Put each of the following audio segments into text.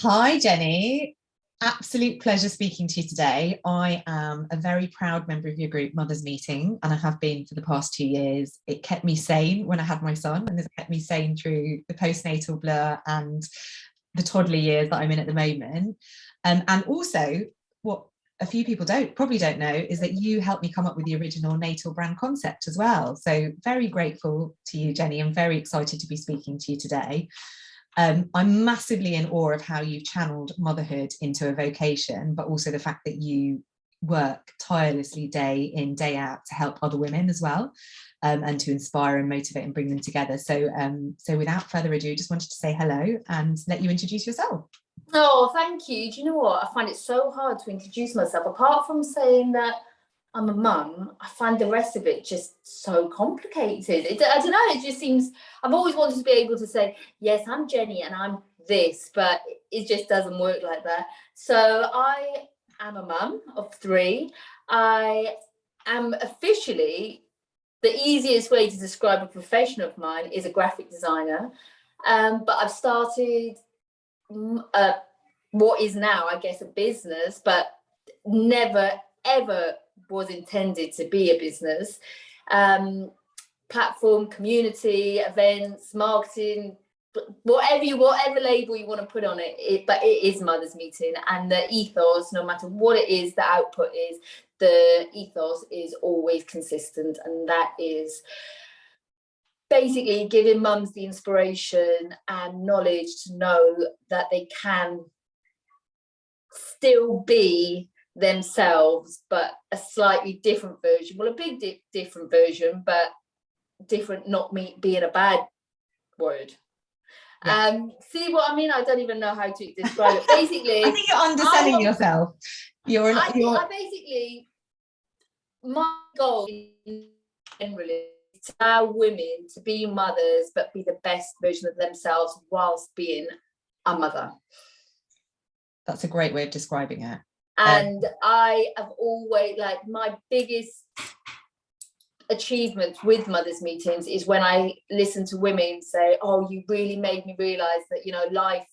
Hi, Jenny. Absolute pleasure speaking to you today. I am a very proud member of your group, Mothers Meeting, and I have been for the past 2 years. It kept me sane when I had my son, and it's kept me sane through the postnatal blur and the toddler years that I'm in at the moment. And also, what a few people probably don't know is that you helped me come up with the original natal brand concept as well. So very grateful to you, Jenny. I'm very excited to be speaking to you today. I'm massively in awe of how you've channeled motherhood into a vocation, but also the fact that you work tirelessly day in, day out to help other women as well, and to inspire and motivate and bring them together. So without further ado, just wanted to say hello and let you introduce yourself. Oh, thank you. Do you know what? I find it so hard to introduce myself. Apart from saying that I'm a mum, I find the rest of it just so complicated. I don't know, it just seems, I've always wanted to be able to say, yes, I'm Jenny and I'm this, but it just doesn't work like that. So I am a mum of 3. I am officially, the easiest way to describe a profession of mine is a graphic designer. But I've started what is now, I guess, a business, but never, ever was intended to be a business. Platform, community, events, marketing, whatever label you want to put on it, but it is Mothers Meeting, and the ethos, no matter what it is, the output is, the ethos is always consistent, and that is basically giving mums the inspiration and knowledge to know that they can still be themselves, but a slightly different version. Well, a big different version, but different, not me being a bad word. Yeah. See what I mean? I don't even know how to describe it. Basically, I think you're underselling yourself. I basically, my goal generally is to allow women to be mothers, but be the best version of themselves whilst being a mother. That's a great way of describing it. And I have always, like, my biggest achievements with Mothers Meetings is when I listen to women say, oh, you really made me realize that, you know, life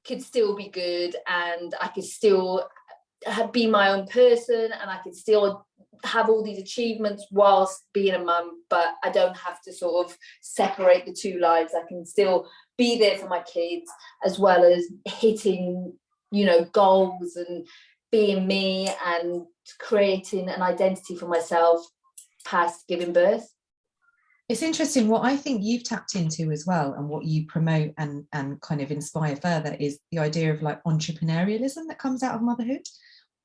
could still be good, and I could still be my own person, and I could still have all these achievements whilst being a mum, but I don't have to sort of separate the two lives. I can still be there for my kids as well as hitting, you know, goals and being me and creating an identity for myself past giving birth. It's interesting. What I think you've tapped into as well, and what you promote and kind of inspire further, is the idea of like entrepreneurialism that comes out of motherhood.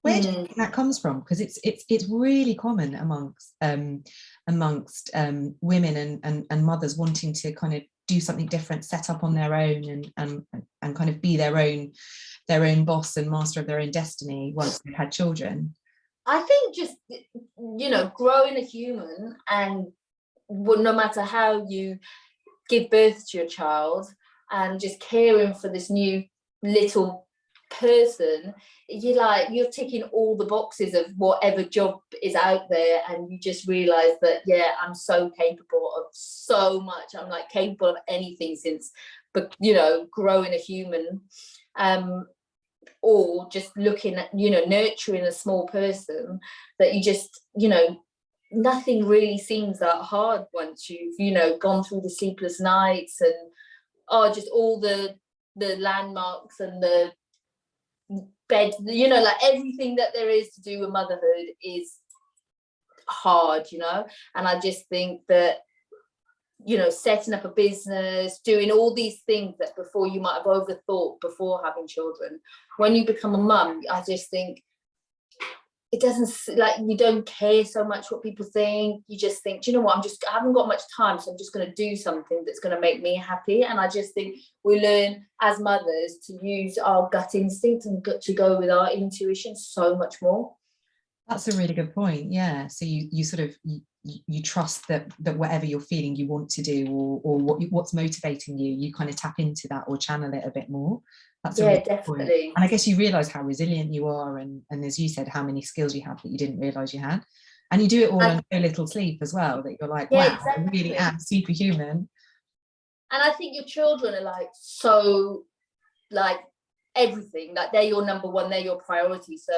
Where do you think that comes from? Because it's really common amongst women and mothers wanting to kind of do something different, set up on their own, and kind of be their own boss and master of their own destiny once they've had children. I think just, you know, growing a human, and no matter how you give birth to your child, and just caring for this new little person, you're ticking all the boxes of whatever job is out there, and you just realize that, yeah, I'm so capable of so much. I'm like capable of anything since, but you know, growing a human, or just looking at, you know, nurturing a small person, that you just, you know, nothing really seems that hard once you've, you know, gone through the sleepless nights and just all the landmarks and the bed, you know, like everything that there is to do with motherhood is hard, you know. And I just think that, you know, setting up a business, doing all these things that before you might have overthought before having children, when you become a mum, I just think it doesn't, like, you don't care so much what people think. You just think, do you know what, I haven't got much time, so I'm just going to do something that's going to make me happy. And I just think we learn as mothers to use our gut instinct and to go with our intuition so much more. That's a really good point. Yeah. So you sort of you trust that whatever you're feeling you want to do, or what's motivating you, you kind of tap into that or channel it a bit more. That's yeah, really definitely. And I guess you realize how resilient you are, and as you said, how many skills you have that you didn't realize you had, and you do it all on so little sleep as well, that you're like, wow, exactly. I really am superhuman. And I think your children are like so, like, everything. Like they're your number one, they're your priority. So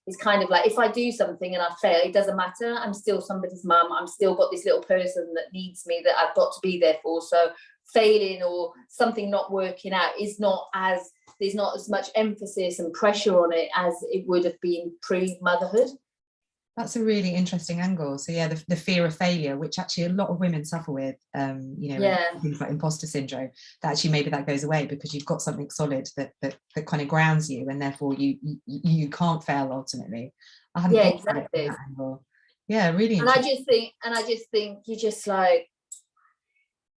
it's kind of like, if I do something and I fail, it doesn't matter. I'm still somebody's mum. I'm still got this little person that needs me, that I've got to be there for. So failing or something not working out is not as, there's not as much emphasis and pressure on it as it would have been pre-motherhood. That's a really interesting angle. So yeah, the fear of failure, which actually a lot of women suffer with, you know, things like imposter syndrome, that actually maybe that goes away because you've got something solid that kind of grounds you, and therefore you can't fail ultimately. I hadn't thought about it from that angle. Yeah, really interesting. And I just think you're just like,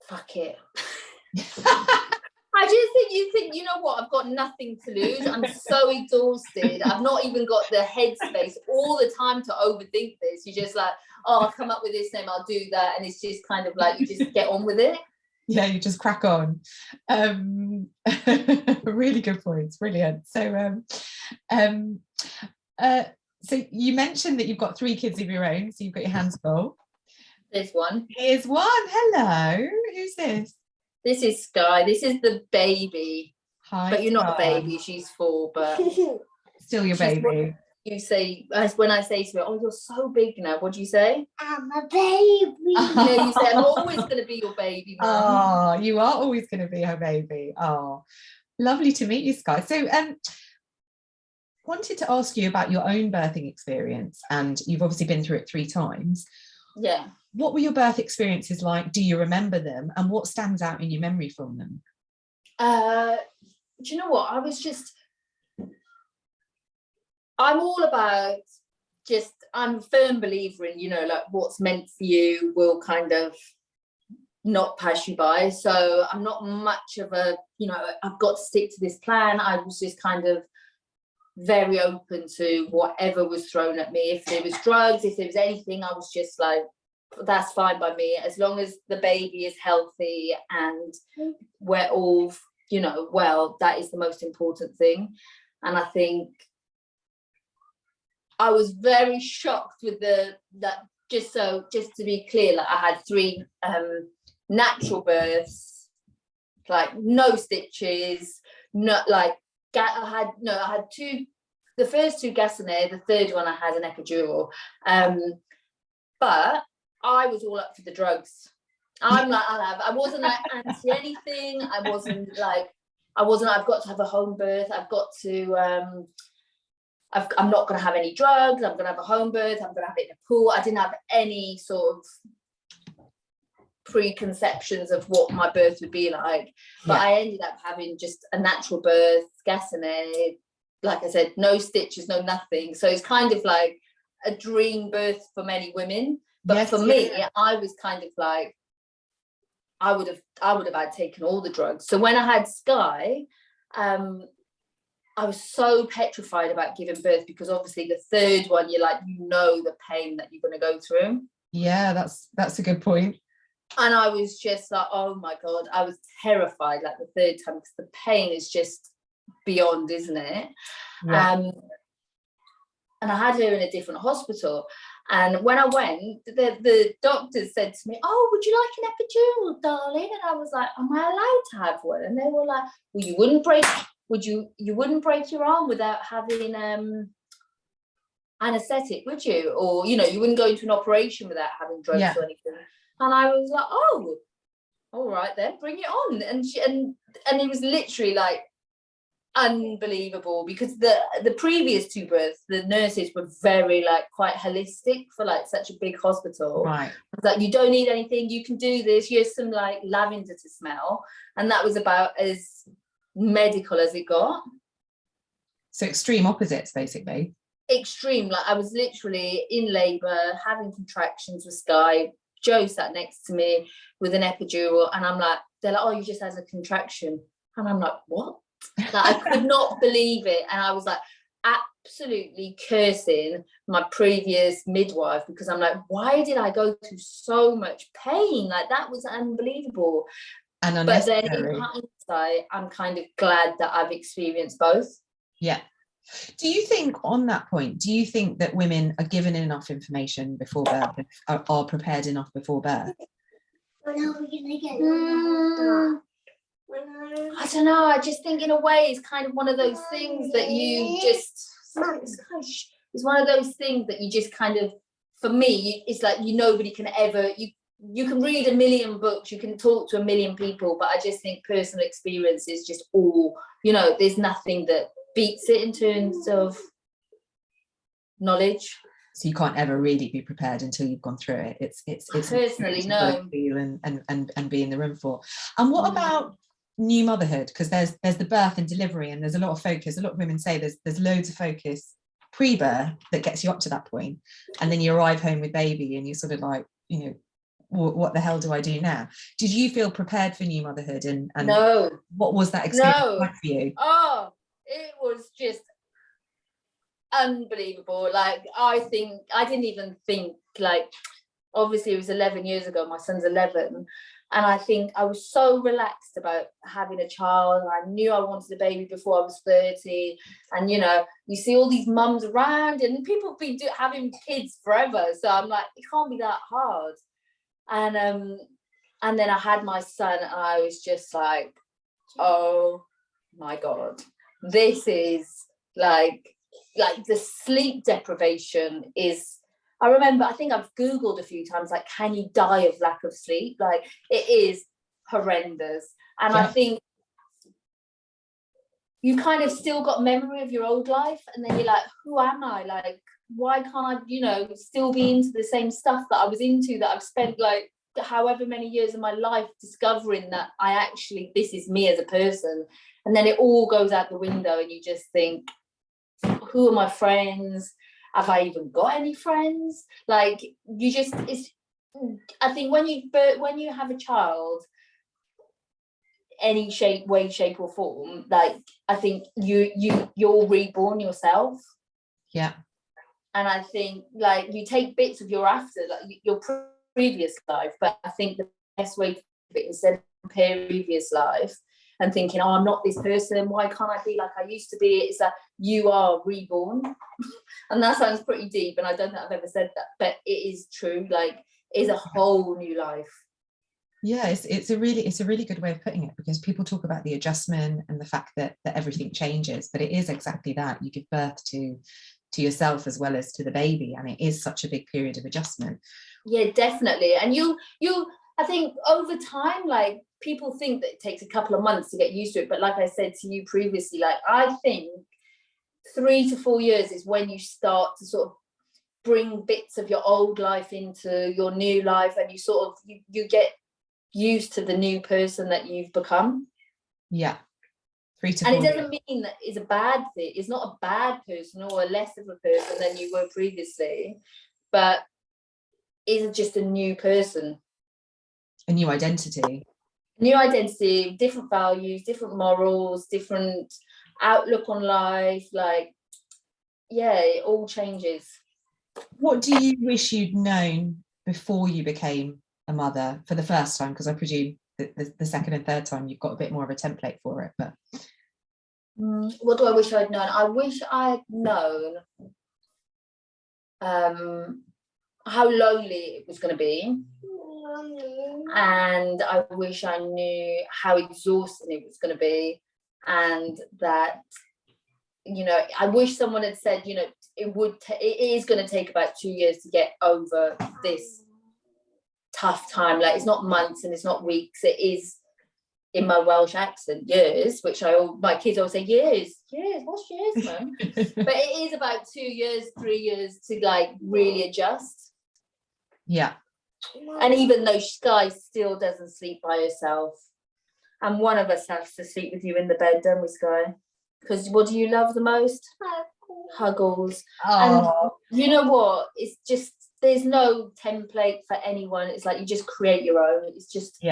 fuck it. I just think you think, you know what, I've got nothing to lose. I'm so exhausted. I've not even got the headspace all the time to overthink this. You're just like, oh, I'll come up with this name, I'll do that. And it's just kind of like, you just get on with it. Yeah, you just crack on. Really good points. Brilliant. So, so you mentioned that you've got 3 kids of your own, so you've got your hands full. There's one. Here's one. Hello. Who's this? This is Sky. This is the baby. Hi, but you're Sky. not a baby. She's 4, but still your baby. You say, when I say to her, oh, you're so big now. What do you say? I'm a baby. You know, you say, I'm always going to be your baby, Mum. Oh, you are always going to be her baby. Oh, lovely to meet you, Sky. So, wanted to ask you about your own birthing experience, and you've obviously been through it 3 times. Yeah. What were your birth experiences like? Do you remember them? And what stands out in your memory from them? Do you know what? I'm all about I'm a firm believer in, you know, like what's meant for you will kind of not pass you by. So I'm not much of a, you know, I've got to stick to this plan. I was just kind of very open to whatever was thrown at me. If there was drugs, if there was anything, I was just like, that's fine by me, as long as the baby is healthy and we're all, you know, well, that is the most important thing. And I think I was very shocked with just to be clear, like I had 3 natural births, like no stitches, not like I had 2, the first 2 gas and air, the third one I had an epidural, but I was all up for the drugs. I'm like, I wasn't like anti anything. I've got to have a home birth. I've got to, I'm not going to have any drugs. I'm going to have a home birth. I'm going to have it in a pool. I didn't have any sort of preconceptions of what my birth would be like. But I ended up having just a natural birth, gas and air, like I said, no stitches, no nothing. So it's kind of like a dream birth for many women. But for me, I was kind of like, I would have had taken all the drugs. So when I had Sky, I was so petrified about giving birth, because obviously the third one, you're like, you know, the pain that you're going to go through. Yeah, that's a good point. And I was just like, oh my God, I was terrified like the third time, because the pain is just beyond, isn't it? Yeah. And I had her in a different hospital. And when I went, the doctors said to me, oh, would you like an epidural, darling? And I was like, am I allowed to have one? And they were like, well, you wouldn't break your arm without having anesthetic, would you? Or, you know, you wouldn't go into an operation without having drugs or anything. And I was like, oh, all right then, bring it on. And it was literally like unbelievable, because the previous 2 births, the nurses were very like quite holistic for like such a big hospital. Right. Like, you don't need anything, you can do this, here's some like lavender to smell, and that was about as medical as it got. So extreme opposites, basically. Extreme. Like I was literally in labor, having contractions with Sky. Joe sat next to me with an epidural, and I'm like, they're like, oh, you just had a contraction. And I'm like, what? Like, I could not believe it. And I was like absolutely cursing my previous midwife, because I'm like, why did I go through so much pain? Like, that was unbelievable. And but then in hindsight, I'm kind of glad that I've experienced both. Yeah. Do you think, on that point, do you think that women are given enough information before birth, are prepared enough before birth? I don't know. I just think in a way it's kind of one of those things that you just, it's one of those things that you just kind of, for me, it's like nobody can ever, you can read a million books, you can talk to a million people, but I just think personal experience is just all, there's nothing that beats it in terms of knowledge. So you can't ever really be prepared until you've gone through it. It's personally no. Feel and be in the room for. And what about new motherhood? Because there's the birth and delivery, and there's a lot of focus. A lot of women say there's loads of focus pre-birth that gets you up to that point, and then you arrive home with baby, and you're sort of like, what the hell do I do now? Did you feel prepared for new motherhood? And no. What was that experience like for you? Oh, it was just unbelievable. Like, I didn't even think, like, obviously it was 11 years ago, my son's 11, and I think I was so relaxed about having a child. I knew I wanted a baby before I was 30, and you see all these mums around, and people have been having kids forever, so I'm like, it can't be that hard. And then I had my son, and I was just like, oh my God, this is like the sleep deprivation is, I remember, I think I've Googled a few times, like, can you die of lack of sleep? Like, it is horrendous. And I think you kind of still got memory of your old life, and then you're like, who am I? Like, why can't I, still be into the same stuff that I was into, that I've spent like however many years of my life discovering that this is me as a person. And then it all goes out the window, and you just think, who are my friends? Have I even got any friends? Like, I think when you have a child, any way, shape or form, like, I think you're reborn yourself. Yeah. And I think, like, you take bits of your your previous life, but I think the best way to do it, instead of compare previous life and thinking, oh, I'm not this person, why can't I be like I used to be? It's that you are reborn. And that sounds pretty deep, and I don't think I've ever said that, but it is true. Like, it's a whole new life. Yeah, it's a really good way of putting it, because people talk about the adjustment and the fact that everything changes, but it is exactly that. You give birth to yourself as well as to the baby, and it is such a big period of adjustment. Yeah, definitely. And you I think over time, like, people think that it takes a couple of months to get used to it, but like I said to you previously, like, I think 3 to 4 years is when you start to sort of bring bits of your old life into your new life, and you sort of you get used to the new person that you've become. Yeah. 3 to 4 and it doesn't mean that it's a bad thing. It's not a bad person or a less of a person than you were previously, but it's just a new person, a new identity, different values, different morals, different outlook on life. Like, yeah, it all changes. What do you wish you'd known before you became a mother for the first time? Because I presume that the second and third time you've got a bit more of a template for it. But what do I wish I'd known? I wish I'd known how lonely it was going to be, and I wish I knew how exhausting it was going to be, and that, I wish someone had said, it is going to take about 2 years to get over this tough time. Like, it's not months and it's not weeks, it is, in my Welsh accent, years, which my kids always say, years, what's years, man? But it is about 2 years, 3 years to, like, really adjust. Yeah. And even though Sky still doesn't sleep by herself, and one of us has to sleep with you in the bed, don't we, Sky? Because what do you love the most? Huggles. Oh. And you know what? It's just, there's no template for anyone. It's like you just create your own. It's just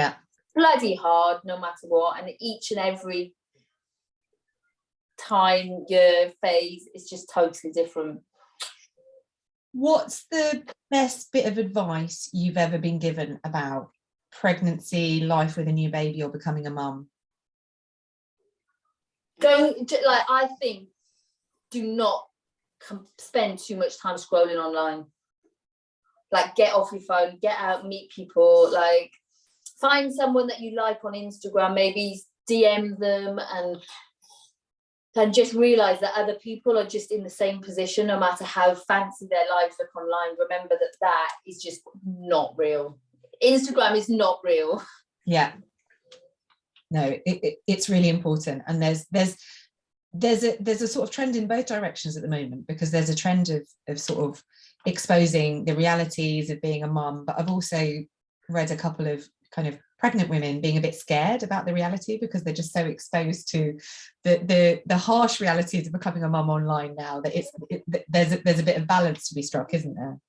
bloody hard, no matter what. And each and every time, year, phase is just totally different. What's the best bit of advice you've ever been given about pregnancy, life with a new baby, or becoming a mum? I think, do not spend too much time scrolling online. Like, get off your phone, get out, meet people. Like, find someone that you like on Instagram, maybe DM them and just realize that other people are just in the same position, no matter how fancy their lives look online. Remember that is just not real. Instagram is not real. Yeah. No, it's really important. And there's a sort of trend in both directions at the moment, because there's a trend of sort of exposing the realities of being a mum, but I've also read a couple of kind of pregnant women being a bit scared about the reality, because they're just so exposed to the harsh realities of becoming a mum online now, that there's a bit of balance to be struck, isn't there?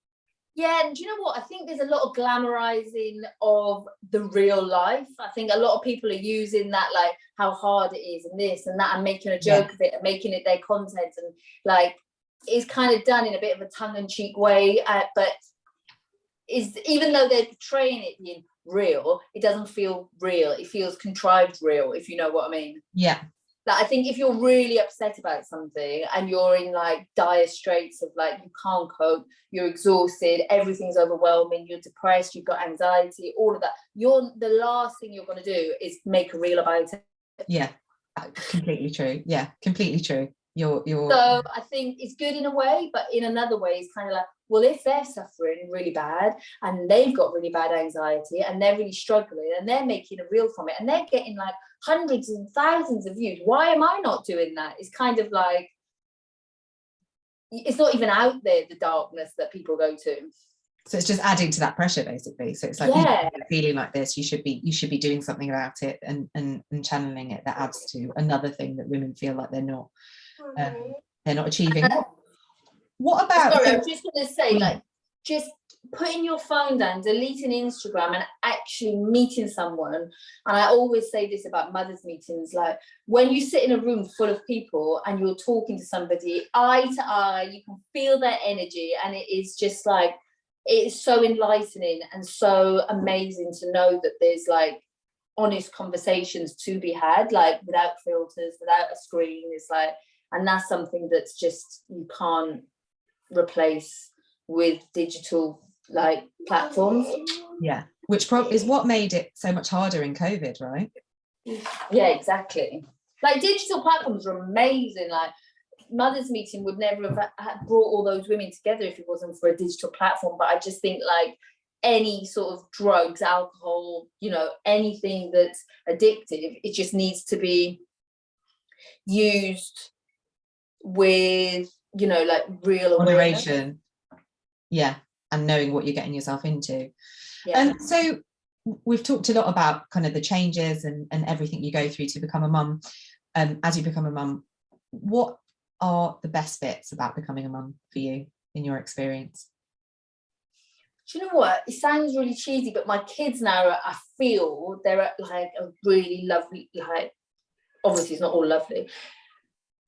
Yeah, and do you know what? I think there's a lot of glamorizing of the real life. I think a lot of people are using that, like how hard it is and this and that, and making a joke of it and making it their content, and like it's kind of done in a bit of a tongue-in-cheek way, but is, even though they're portraying it being real, it doesn't feel real. It feels contrived real, if you know what I mean. Yeah. Like, I think if you're really upset about something and you're in like dire straits of like you can't cope, you're exhausted, everything's overwhelming, you're depressed, you've got anxiety, all of that, the last thing you're going to do is make a reel about it. Yeah, completely true. Yeah, completely true. You're So I think it's good in a way, but in another way it's kind of like, well, if they're suffering really bad and they've got really bad anxiety and they're really struggling and they're making a reel from it and they're getting like hundreds and thousands of views, why am I not doing that? It's kind of like, it's not even out there, the darkness that people go to. So it's just adding to that pressure, basically. So it's like, yeah, you're feeling like this, you should be doing something about it, and channeling it. That adds to another thing that women feel like they're not achieving. What about? Sorry, I was just going to say, like, just putting your phone down, deleting Instagram, and actually meeting someone. And I always say this about mothers' meetings, like when you sit in a room full of people and you're talking to somebody eye to eye, you can feel their energy, and it is just like, it's so enlightening and so amazing to know that there's like honest conversations to be had, like without filters, without a screen. It's like, and that's something that's just, you can't replace with digital like platforms. Yeah, which is what made it so much harder in COVID, right? Yeah, exactly. Like digital platforms are amazing. Like Mothers Meeting would never have brought all those women together if it wasn't for a digital platform. But I just think like any sort of drugs, alcohol, you know, anything that's addictive, it just needs to be used with, you know, like real moderation awareness. Yeah, and knowing what you're getting yourself into. Yeah. So we've talked a lot about kind of the changes and everything you go through to become a mum. As you become a mum, what are the best bits about becoming a mum for you in your experience? Do you know what, it sounds really cheesy, but my kids now, I feel they're at like a really lovely, like, obviously it's not all lovely,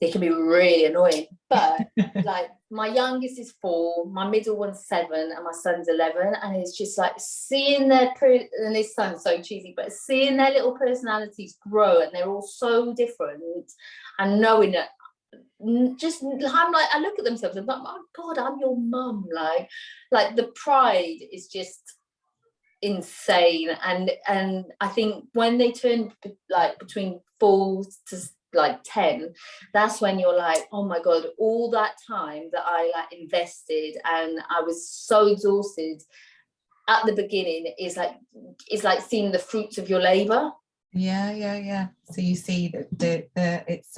they can be really annoying, but like my youngest is 4, my middle one's 7, and my son's 11, and it's just like seeing their and this sounds so cheesy, but seeing their little personalities grow, and they're all so different, and knowing that just, I'm like, I look at themselves and I'm like, oh God, I'm your mum. Like the pride is just insane. And I think when they turn like between 4 to like 10, that's when you're like, oh my God, all that time that I like invested and I was so exhausted at the beginning is like seeing the fruits of your labor. Yeah. So you see the it's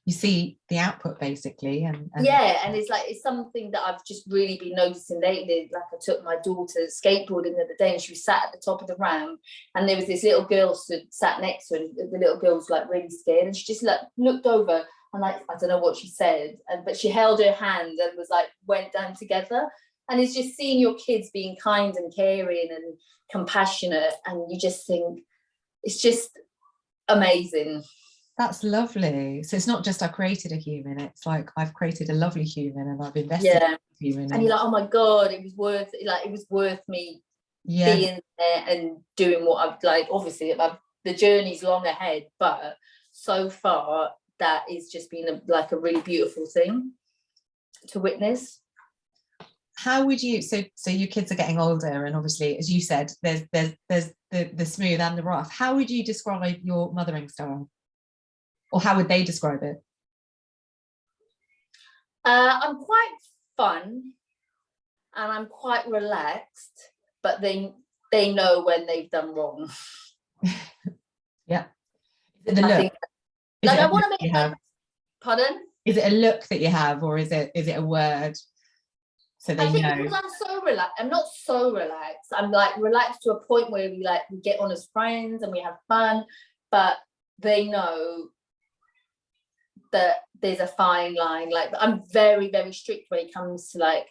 you see the output basically, and yeah, and it's something that I've just really been noticing lately. Like I took my daughter skateboarding the other day, and she was sat at the top of the ramp, and there was this little girl sat next to her, and the little girl was like really scared, and she just like looked over and like, I don't know what she said, but she held her hand and was like, went down together. And it's just seeing your kids being kind and caring and compassionate, and you just think it's just amazing. That's lovely. So it's not just I created a human, it's like I've created a lovely human and I've invested in a human. And you're like, oh my God, it was worth me being there and doing what I've like. Obviously the journey's long ahead, but so far that is just been like a really beautiful thing to witness. how would you, so your kids are getting older, and obviously, as you said, there's the smooth and the rough. How would you describe your mothering style, or how would they describe it? I'm quite fun and I'm quite relaxed, but they know when they've done wrong. Yeah. The I look. think, Is like, it I a want look to you make have? pardon? Is it a look that you have, or is it a word? So I they think know. because I'm so relaxed, I'm not so relaxed. I'm like relaxed to a point where we get on as friends and we have fun, but they know that there's a fine line. Like, I'm very, very strict when it comes to, like,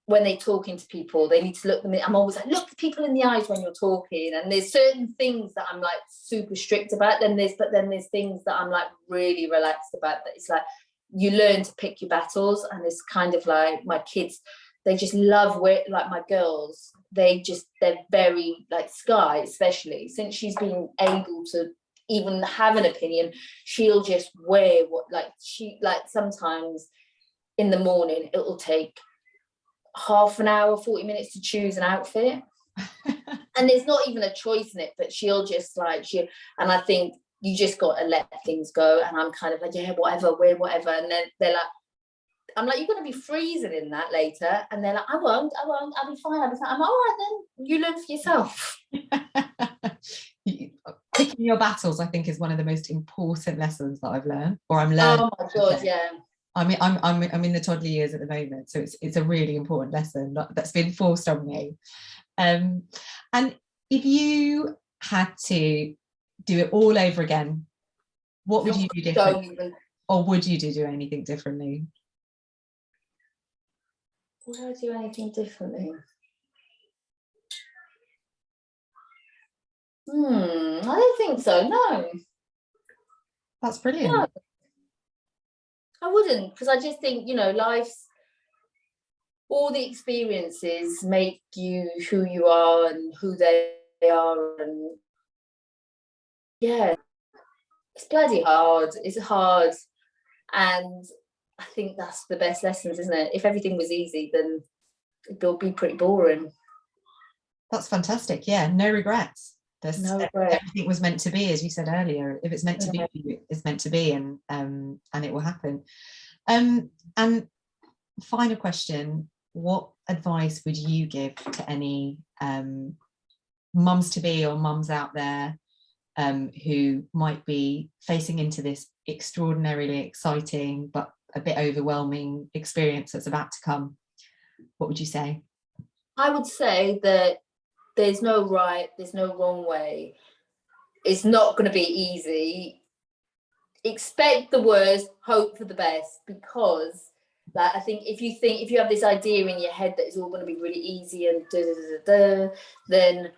when they're talking to people, they need to look them in. I'm always like, look people in the eyes when you're talking. And there's certain things that I'm like super strict about. But then there's things that I'm like really relaxed about. That it's like you learn to pick your battles. And it's kind of like my kids, they just love like my girls. They're very, like Sky, especially since she's been able to even have an opinion, she'll just wear what, like, she, like, sometimes in the morning it'll take half an hour, 40 minutes to choose an outfit. And there's not even a choice in it, but she'll just like, and I think you just got to let things go. And I'm kind of like, yeah, whatever, wear whatever. And then they're like, I'm like, you're going to be freezing in that later. And they're like, I won't, I'll be fine. I'm like, all right, then you learn for yourself. Picking your battles, I think, is one of the most important lessons that I've learned, or I'm learning. Oh my God, yeah. I mean, I'm in the toddler years at the moment, so it's a really important lesson that's been forced on me. And if you had to do it all over again, what would you do differently? Or would you do anything differently? Would I do anything differently? I don't think so, no. That's brilliant. No, I wouldn't, because I just think, life's, all the experiences make you who you are and who they are. And yeah, it's bloody hard. It's hard. And I think that's the best lessons, isn't it? If everything was easy, then it'll be pretty boring. That's fantastic. Yeah, no regrets. No regrets. Everything was meant to be, as you said earlier. If it's meant to be, it's meant to be, and it will happen. And final question: what advice would you give to any mums to be or mums out there who might be facing into this extraordinarily exciting but a bit overwhelming experience that's about to come? What would you say? I would say that there's no right, there's no wrong way. It's not going to be easy. Expect the worst, hope for the best, because, like, I think if you have this idea in your head that it's all going to be really easy and then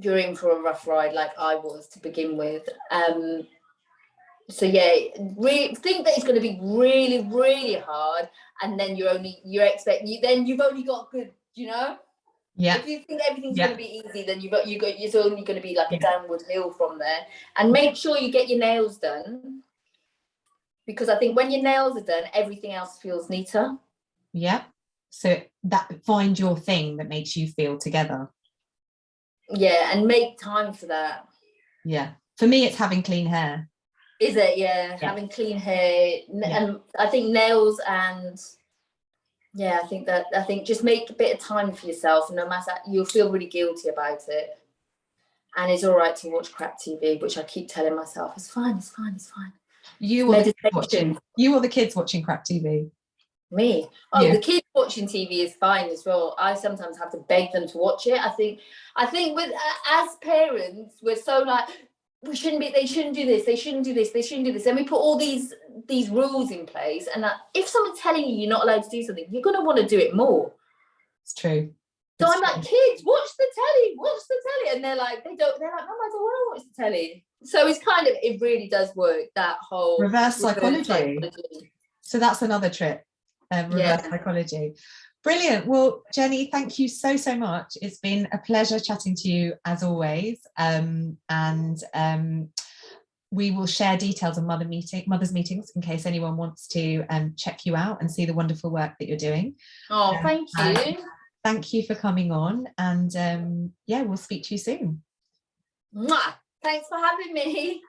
you're in for a rough ride, like I was to begin with. So yeah, think that it's going to be really, really hard, and then then you've only got good, Yeah. If you think everything's going to be easy, then it's only going to be like a downward hill from there. And make sure you get your nails done, because I think when your nails are done, everything else feels neater. Yeah. So find your thing that makes you feel together. Yeah, and make time for that. Yeah. For me, it's having clean hair. Is it? Yeah. Having clean hair, and I think nails, and I think just make a bit of time for yourself. No matter, you'll feel really guilty about it, and it's all right to watch crap TV, which I keep telling myself, it's fine. You or the kids watching crap TV? Me. The kids watching TV is fine as well. I sometimes have to beg them to watch it. I think with as parents, we're so like, they shouldn't do this, they shouldn't do this, and we put all these rules in place, and if someone's telling you you're not allowed to do something, you're going to want to do it more. It's true. So I'm like, kids, watch the telly, and they're like, Mum, I don't want to watch the telly. So it's kind of, it really does work, that whole reverse psychology. So that's another trip. Reverse psychology. Brilliant. Well, Jenny, thank you so much. It's been a pleasure chatting to you as always. We we will share details on mothers meetings in case anyone wants to check you out and see the wonderful work that you're doing. Oh, thank you. Thank you for coming on, and yeah, we'll speak to you soon. Mwah. Thanks for having me.